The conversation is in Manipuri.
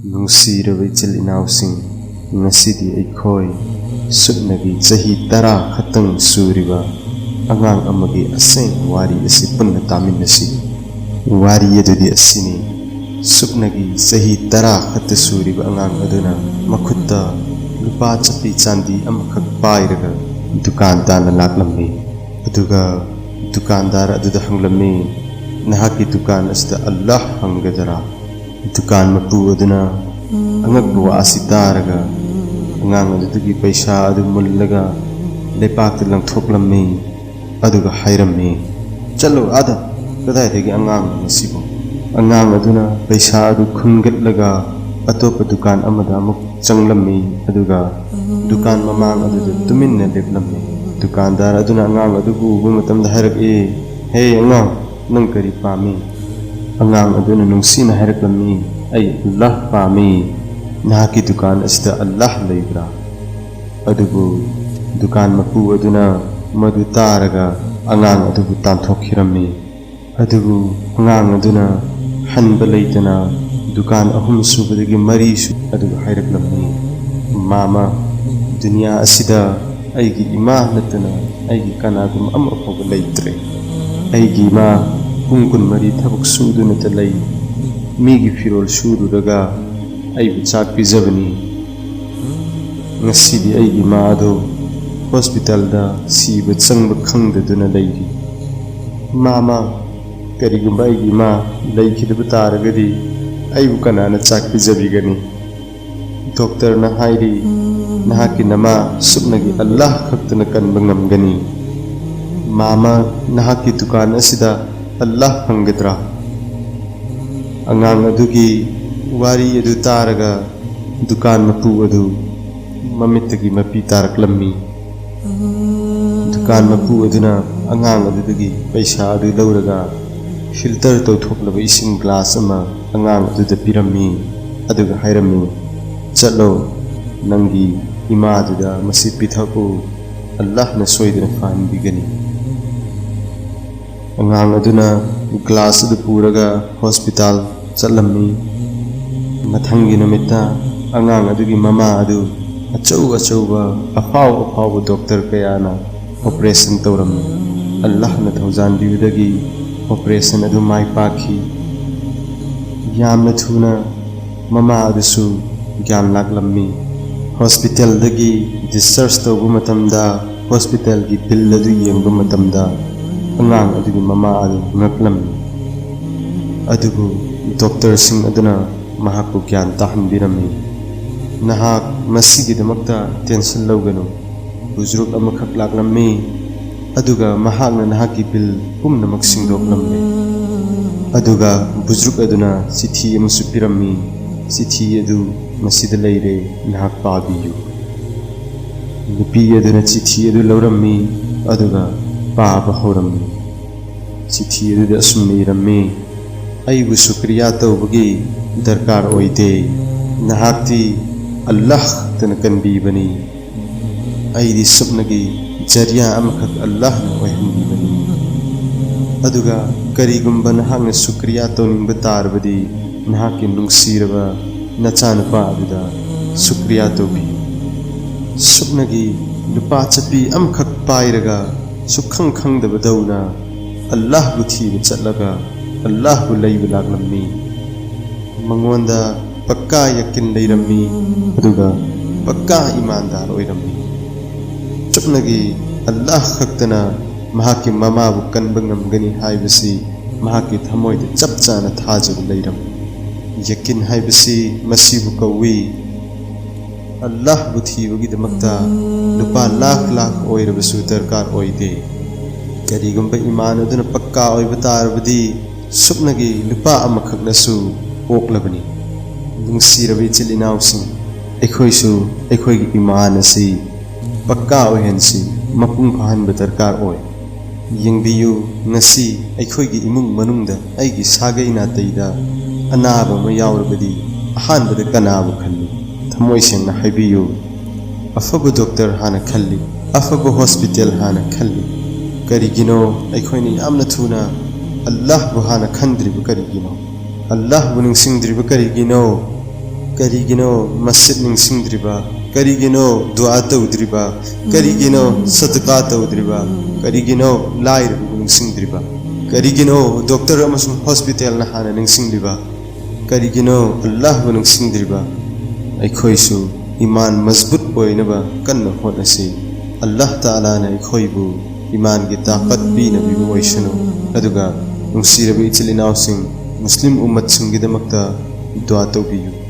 ꯅꯨꯡꯁꯤꯔꯕ ꯏꯆꯤꯜ ꯏꯅꯥꯎꯁꯤꯡ, ꯉꯁꯤꯗꯤ ꯑꯩꯈꯣꯏ ꯁꯨꯞꯅꯒꯤ ꯆꯍꯤ 10 ꯈꯛꯇꯪ ꯁꯨꯔꯤꯕ ꯑꯉꯥꯡ ꯑꯃꯒꯤ ꯑꯁꯦꯡꯕ ꯋꯥꯔꯤ ꯑꯁꯤ ꯄꯨꯟꯅ ꯇꯥꯃꯤꯟꯅꯁꯤ꯫ ꯋꯥꯔꯤ ꯑꯗꯨꯗꯤ ꯑꯁꯤꯅꯤ: ꯁꯨꯞꯅꯒꯤ ꯆꯍꯤ 10 ꯈꯛꯇ ꯁꯨꯔꯤꯕ ꯑꯉꯥꯡ ꯑꯗꯨꯅ ꯃꯈꯨꯠꯇ ꯂꯨꯄꯥ ꯆꯞꯄꯤ ꯆꯥꯟꯗꯤ ꯑꯃꯈꯛ ꯄꯥꯏꯔꯒ ꯗꯨꯀꯥꯟ ꯇꯥꯟꯅ ꯂꯥꯛꯂꯝꯃꯤ꯫ ꯑꯗꯨꯒ ꯗꯨꯀꯥꯟꯗꯥꯔ ꯑꯗꯨꯗ ꯍꯪꯂꯝꯃꯤ, "ꯅꯍꯥꯛꯀꯤ ꯗꯨꯀꯥꯟ ꯑꯁꯤꯗ ꯑꯜꯂꯥꯍ ꯐꯪꯒꯗꯔꯥ?" ꯗꯨꯀꯥꯟ ꯃꯄꯨ ꯑꯗꯨꯅ ꯑꯉꯛꯄ ꯋꯥ ꯑꯁꯤ ꯇꯥꯔꯒ ꯑꯉꯥꯡ ꯑꯗꯨꯗꯒꯤ ꯄꯩꯁꯥ ꯑꯗꯨ ꯃꯨꯜꯂꯒ ꯂꯩꯄꯥꯛꯇ ꯂꯪꯊꯣꯛꯂꯝꯃꯤ꯫ ꯑꯗꯨꯒ ꯍꯥꯏꯔꯝꯃꯤ, "ꯆꯠꯂꯣ ꯑꯥꯗ, ꯀꯗꯥꯏꯗꯒꯤ ꯑꯉꯥꯡꯅꯣ ꯃꯁꯤꯕꯨ?" ꯑꯉꯥꯡ ꯑꯗꯨꯅ ꯄꯩꯁꯥ ꯑꯗꯨ ꯈꯨꯟꯒꯠꯂꯒ ꯑꯇꯣꯞꯄ ꯗꯨꯀꯥꯟ ꯑꯃꯗ ꯑꯃꯨꯛ ꯆꯪꯂꯝꯃꯤ꯫ ꯑꯗꯨꯒ ꯗꯨꯀꯥꯟ ꯃꯃꯥꯡ ꯑꯗꯨꯗ ꯇꯨꯃꯤꯟꯅ ꯂꯦꯞꯂꯝꯃꯤ꯫ ꯗꯨꯀꯥꯟꯗꯥꯔ ꯑꯗꯨꯅ ꯑꯉꯥꯡ ꯑꯗꯨꯕꯨ ꯎꯕ ꯃꯇꯝꯗ ꯍꯥꯏꯔꯛꯏ, "ꯍꯦ ꯑꯉꯥꯡ, ꯅꯪ ꯀꯔꯤ ꯄꯥꯝꯃꯤ?" ꯑꯉꯥꯡ ꯑꯗꯨꯅ ꯅꯨꯡꯁꯤꯅ ꯍꯥꯏꯔꯛꯂꯝꯃꯤ, "ꯑꯩ ꯑꯜꯂꯥꯍ ꯄꯥꯝꯃꯤ꯫ ꯅꯍꯥꯛꯀꯤ ꯗꯨꯀꯥꯟ ꯑꯁꯤꯗ ꯑꯜꯂꯥꯍ ꯂꯩꯕ꯭ꯔꯥ?" ꯑꯗꯨꯕꯨ ꯗꯨꯀꯥꯟ ꯃꯄꯨ ꯑꯗꯨꯅ ꯃꯗꯨ ꯇꯥꯔꯒ ꯑꯉꯥꯡ ꯑꯗꯨꯕꯨ ꯇꯥꯟꯊꯣꯛꯈꯤꯔꯝꯃꯤ꯫ ꯑꯗꯨꯕꯨ ꯑꯉꯥꯡ ꯑꯗꯨꯅ ꯍꯟꯕ ꯂꯩꯇꯅ ꯗꯨꯀꯥꯟ 3 ꯁꯨꯕꯗꯒꯤ 4 ꯁꯨꯕ ꯑꯗꯨꯒ ꯍꯥꯏꯔꯛꯂꯝꯃꯤ, "ꯃꯥꯃꯥ, ꯗꯨꯅꯤꯌꯥ ꯑꯁꯤꯗ ꯑꯩꯒꯤ ꯏꯃꯥ ꯅꯠꯇꯅ ꯑꯩꯒꯤ ꯀꯅꯥꯒꯨꯝꯕ ꯑꯃꯐꯥꯎꯕ ꯂꯩꯇ꯭ꯔꯦ꯫ ꯑꯩꯒꯤ ꯏꯃꯥ ꯄꯨꯡ 24 ꯊꯕꯛ ꯁꯨꯗꯨꯅꯇ ꯂꯩ꯫ ꯃꯤꯒꯤ ꯐꯤꯔꯣꯜ ꯁꯨꯔꯨꯔꯒ ꯑꯩꯕꯨ ꯆꯥꯛ ꯄꯤꯖꯕꯅꯤ꯫ ꯉꯁꯤꯗꯤ ꯑꯩꯒꯤ ꯏꯃꯥ ꯑꯗꯨ ꯍꯣꯁꯄꯤꯇꯥꯜꯗ ꯁꯤꯕ ꯆꯪꯕ ꯈꯪꯗꯗꯨꯅ ꯂꯩꯔꯤ꯫ ꯃꯥꯃꯥ, ꯀꯔꯤꯒꯨꯝꯕ ꯑꯩꯒꯤ ꯏꯃꯥ ꯂꯩꯈꯤꯗꯕ ꯇꯥꯔꯒꯗꯤ ꯑꯩꯕꯨ ꯀꯅꯥꯅ ꯆꯥꯛ ꯄꯤꯖꯕꯤꯒꯅꯤ? ꯗꯣꯛꯇꯔꯅ ꯍꯥꯏꯔꯤ, ꯅꯍꯥꯛꯀꯤ ꯅꯃꯥ ꯁꯨꯞꯅꯒꯤ ꯑꯜꯂꯥꯍ ꯈꯛꯇꯅ ꯀꯟꯕ ꯉꯝꯒꯅꯤ꯫ ꯃꯥꯃꯥ, ꯅꯍꯥꯛꯀꯤ ꯗꯨꯀꯥꯟ ꯑꯁꯤꯗ ꯑꯜꯂꯥꯍ ꯐꯪꯒꯗ꯭ꯔꯥ?" ꯑꯉꯥꯡ ꯑꯗꯨꯒꯤ ꯋꯥꯔꯤ ꯑꯗꯨ ꯇꯥꯔꯒ ꯗꯨꯀꯥꯟ ꯃꯄꯨ ꯑꯗු ꯃꯃꯤꯠꯇꯒꯤ ꯃꯄꯤ ꯇꯥꯔꯛꯂꯝꯃꯤ꯫ ꯗꯨꯀꯥꯟ ꯃꯄꯨ ꯑꯗꯨꯅ ꯑꯉꯥꯡ ꯑꯗꯨꯗꯒꯤ ꯄꯩꯁꯥ ꯑꯗꯨ ꯂꯧꯔꯒ ꯐꯤꯜꯇꯔ ꯇꯧꯊꯣꯛꯂꯕ ꯏꯁꯤꯡ ꯒ꯭ꯂꯥꯁ ꯑꯃ ꯑꯉꯥꯡ ꯑꯗꯨꯗ ꯄꯤꯔꯝꯃꯤ꯫ ꯑꯗꯨꯒ ꯍꯥꯏꯔꯝꯃꯤ, "ꯆꯠꯂꯣ, ꯅꯪꯒꯤ ꯏꯃꯥꯗꯨꯗ ꯃꯁꯤ ꯄꯤꯊꯛꯎ, ꯑꯜꯂꯥꯍꯅ ꯁꯣꯏꯗꯅ ꯐꯍꯟꯕꯤꯒꯅꯤ." ꯑꯉꯥꯡ ꯑꯗꯨꯅ ꯒ꯭ꯂꯥꯁ ꯑꯗꯨ ꯄꯨꯔꯒ ꯍꯣꯁꯄꯤꯇꯥꯜ ꯆꯠꯂꯝꯃꯤ꯫ ꯃꯊꯪꯒꯤ ꯅꯨꯃꯤꯠꯇ ꯑꯉꯥꯡ ꯑꯗꯨꯒꯤ ꯃꯃꯥ ꯑꯗꯨ ꯑꯆꯧꯕ ꯑꯐꯥꯎꯕ ꯗꯣꯛꯇꯔ ꯀꯌꯥꯅ ꯑꯣꯄꯔꯦꯁꯟ ꯇꯧꯔꯝꯃꯤ꯫ ꯑꯜꯂꯥꯍꯅ ꯊꯧꯖꯥꯟꯕꯤꯕꯗꯒꯤ ꯑꯣꯄꯔꯦꯁꯟ ꯑꯗꯨ ꯃꯥꯏ ꯄꯥꯛꯈꯤ꯫ ꯌꯥꯝꯅ ꯊꯨꯅ ꯃꯃꯥ ꯑꯗꯨꯁꯨ ꯒ꯭ꯌꯥꯟ ꯂꯥꯛꯂꯝꯃꯤ꯫ ꯍꯣꯁꯄꯤꯇꯥꯜꯗꯒꯤ ꯗꯤꯁꯆꯥꯔꯖ ꯇꯧꯕ ꯃꯇꯝꯗ ꯍꯣꯁꯄꯤꯇꯥꯜꯒꯤ ꯕꯤꯜ ꯑꯗꯨ ꯌꯦꯡꯕ ꯃꯇꯝꯗ ꯑꯉꯥꯡ ꯑꯗꯨꯒꯤ ꯃꯃꯥ ꯑꯗꯨ ꯉꯛꯂꯝꯃꯤ꯫ ꯑꯗꯨꯕꯨ ꯗꯣꯛꯇꯔꯁꯤꯡ ꯑꯗꯨꯅ ꯃꯍꯥꯛꯄꯨ ꯒ꯭ꯌꯥꯟ ꯇꯥꯍꯟꯕꯤꯔꯝꯃꯤ꯫ "ꯅꯍꯥꯛ ꯃꯁꯤꯒꯤꯗꯃꯛꯇ ꯇꯦꯟꯁꯟ ꯂꯧꯒꯅꯨ꯫ ꯕꯨꯖꯨꯔꯒ ꯑꯃꯈꯛ ꯂꯥꯛꯂꯝꯃꯤ, ꯑꯗꯨꯒ ꯃꯍꯥꯛꯅ ꯅꯍꯥꯛꯀꯤ ꯕꯤꯜ ꯄꯨꯝꯅꯃꯛ ꯁꯤꯡꯗꯣꯛꯂꯝꯃꯤ꯫ ꯑꯗꯨꯒ ꯕꯨꯖꯨꯔꯒ ꯑꯗꯨꯅ ꯆꯤꯊꯤ ꯑꯃꯁꯨ ꯄꯤꯔꯝꯃꯤ꯫ ꯆꯤꯊꯤ ꯑꯗꯨ ꯃꯁꯤꯗ ꯂꯩꯔꯦ, ꯅꯍꯥꯛ ꯄꯥꯕꯤꯌꯨ." ꯅꯨꯄꯤ ꯑꯗꯨꯅ ꯆꯤꯊꯤ ꯑꯗꯨ ꯂꯧꯔꯝꯃꯤ ꯑꯗꯨꯒ ꯄꯥꯕ ꯍꯧꯔꯝꯃꯤ꯫ ꯆꯤꯊꯤ ꯑꯗꯨꯗ ꯑꯁꯨꯝ ꯏꯔꯝꯃꯤ, "ꯑꯩꯕꯨ ꯁꯨꯀ꯭ꯔꯤꯌꯥ ꯇꯧꯕꯒꯤ ꯗꯔꯀꯥꯔ ꯑꯣꯏꯗꯦ꯫ ꯅꯍꯥꯛꯇꯤ ꯑꯜꯂꯥꯍ ꯈꯛꯇꯅ ꯀꯟꯕꯤꯕꯅꯤ꯫ ꯑꯩꯗꯤ ꯁꯨꯞꯅꯒꯤ ꯖꯔꯤꯌꯥ ꯑꯃꯈꯛ ꯑꯜꯂꯥꯍꯅ ꯑꯣꯏꯍꯟꯕꯤꯕꯅꯤ꯫ ꯑꯗꯨꯒ ꯀꯔꯤꯒꯨꯝꯕ ꯅꯍꯥꯛꯅ ꯁꯨꯀ꯭ꯔꯤꯌꯥ ꯇꯧꯅꯤꯡꯕ ꯇꯥꯔꯕꯗꯤ ꯅꯍꯥꯛꯀꯤ ꯅꯨꯡꯁꯤꯔꯕ ꯅꯆꯥꯅꯨꯄꯥ ꯑꯗꯨꯗ ꯁꯨꯀ꯭ꯔꯤꯌꯥ ꯇꯧꯕꯤꯌꯨ꯫ ꯁꯨꯞꯅꯒꯤ ꯂꯨꯄꯥ ꯆꯞꯄꯤ ꯑꯃꯈꯛ ꯄꯥꯏꯔꯒ ꯁꯨꯛꯈꯪ ꯈꯪꯗꯕꯗꯧꯅ ꯑꯜꯂꯥꯍꯕꯨ ꯊꯤꯕ ꯆꯠꯂꯒ ꯑꯜꯂꯥꯍꯕꯨ ꯂꯩꯕ ꯂꯥꯛꯂꯝꯃꯤ꯫ ꯃꯉꯣꯟꯗ ꯄꯛꯀꯥ ꯌꯀꯤꯟ ꯂꯩꯔꯝꯃꯤ, ꯑꯗꯨꯒ ꯄꯛꯀꯥ ꯏꯃꯥꯟꯗꯥꯔ ꯑꯣꯏꯔꯝꯃꯤ꯫ ꯆꯨꯞꯅꯒꯤ ꯑꯜꯂꯥꯍ ꯈꯛꯇꯅ ꯃꯍꯥꯛꯀꯤ ꯃꯃꯥꯕꯨ ꯀꯟꯕ ꯉꯝꯒꯅꯤ ꯍꯥꯏꯕꯁꯤ ꯃꯍꯥꯛꯀꯤ ꯊꯃꯣꯏꯗ ꯆꯞ ꯆꯥꯅ ꯊꯥꯖꯕ ꯂꯩꯔꯝꯃꯤ꯫ ꯌꯀꯤꯟ ꯍꯥꯏꯕꯁꯤ ꯃꯁꯤꯕꯨ ꯀꯧꯏ꯫ ꯑꯜꯂꯥꯍꯕꯨ ꯊꯤꯕꯒꯤꯗꯃꯛꯇ ꯂꯨꯄꯥ ꯂꯥꯈ ꯑꯣꯏꯔꯕꯁꯨ ꯗꯔꯀꯥꯔ ꯑꯣꯏꯗꯦ꯫ ꯀꯔꯤꯒꯨꯝꯕ ꯏꯃꯥꯟ ꯑꯗꯨꯅ ꯄꯛꯀꯥ ꯑꯣꯏꯕ ꯇꯥꯔꯕꯗꯤ ꯁꯨꯞꯅꯒꯤ ꯂꯨꯄꯥ ꯑꯃꯈꯛꯅꯁꯨ ꯑꯣꯛꯂꯕꯅꯤ꯫ ꯅꯨꯡꯁꯤꯔꯕ ꯏꯆꯤꯜ ꯏꯅꯥꯎꯁꯤꯡ, ꯑꯩꯈꯣꯏꯁꯨ ꯑꯩꯈꯣꯏꯒꯤ ꯏꯃꯥꯟ ꯑꯁꯤ ꯄꯛꯀꯥ ꯑꯣꯏꯍꯟꯁꯤ, ꯃꯄꯨꯡ ꯐꯥꯍꯟꯕ ꯗꯔꯀꯥꯔ ꯑꯣꯏ꯫ ꯌꯦꯡꯕꯤꯌꯨ, ꯉꯁꯤ ꯑꯩꯈꯣꯏꯒꯤ ꯏꯃꯨꯡ ꯃꯅꯨꯡꯗ ꯑꯩꯒꯤ ꯁꯥꯒꯩ ꯅꯥꯇꯩꯗ ꯑꯅꯥꯕ ꯑꯃ ꯌꯥꯎꯔꯕꯗꯤ ꯑꯍꯥꯟꯕꯗ ꯀꯅꯥꯕꯨ ꯈꯜꯂꯤ? ꯊꯃꯣꯏ ꯁꯦꯡꯅ ꯍꯥꯏꯕꯤꯌꯨ꯫ ꯑꯐꯕ ꯗꯣꯛꯇꯔ ꯍꯥꯟꯅ ꯈꯜꯂꯤ, ꯑꯐꯕ ꯍꯣꯁꯄꯤꯇꯥꯜ ꯍꯥꯟꯅ ꯈꯜꯂꯤ꯫ ꯀꯔꯤꯒꯤꯅꯣ ꯑꯩꯈꯣꯏꯅ ꯌꯥꯝꯅ ꯊꯨꯅ ꯑꯜꯂꯥꯍꯕꯨ ꯍꯥꯟꯅ ꯈꯟꯗ꯭ꯔꯤꯕ? ꯀꯔꯤꯒꯤꯅꯣ? ꯑꯜꯂꯥꯍꯕꯨ ꯅꯤꯡꯁꯤꯡꯗ꯭ꯔꯤꯕ ꯀꯔꯤꯒꯤꯅꯣ? Karigino masjid ningsingdriba, karigino dua tawdriba, karigino sadaqah tawdriba, karigino lair ningsingdriba, karigino doctor amasung hospital na hana ningsingdriba, karigino Allah ningsingdriba. Aikhoisu iman mazbut boinaba kanna honasi Allah Ta'ala na aikhoibu iman gi taqat bi nabi boisano aduga nungsirabi itilinaw sing Muslim ummat singgidamakta dua tawbiyu.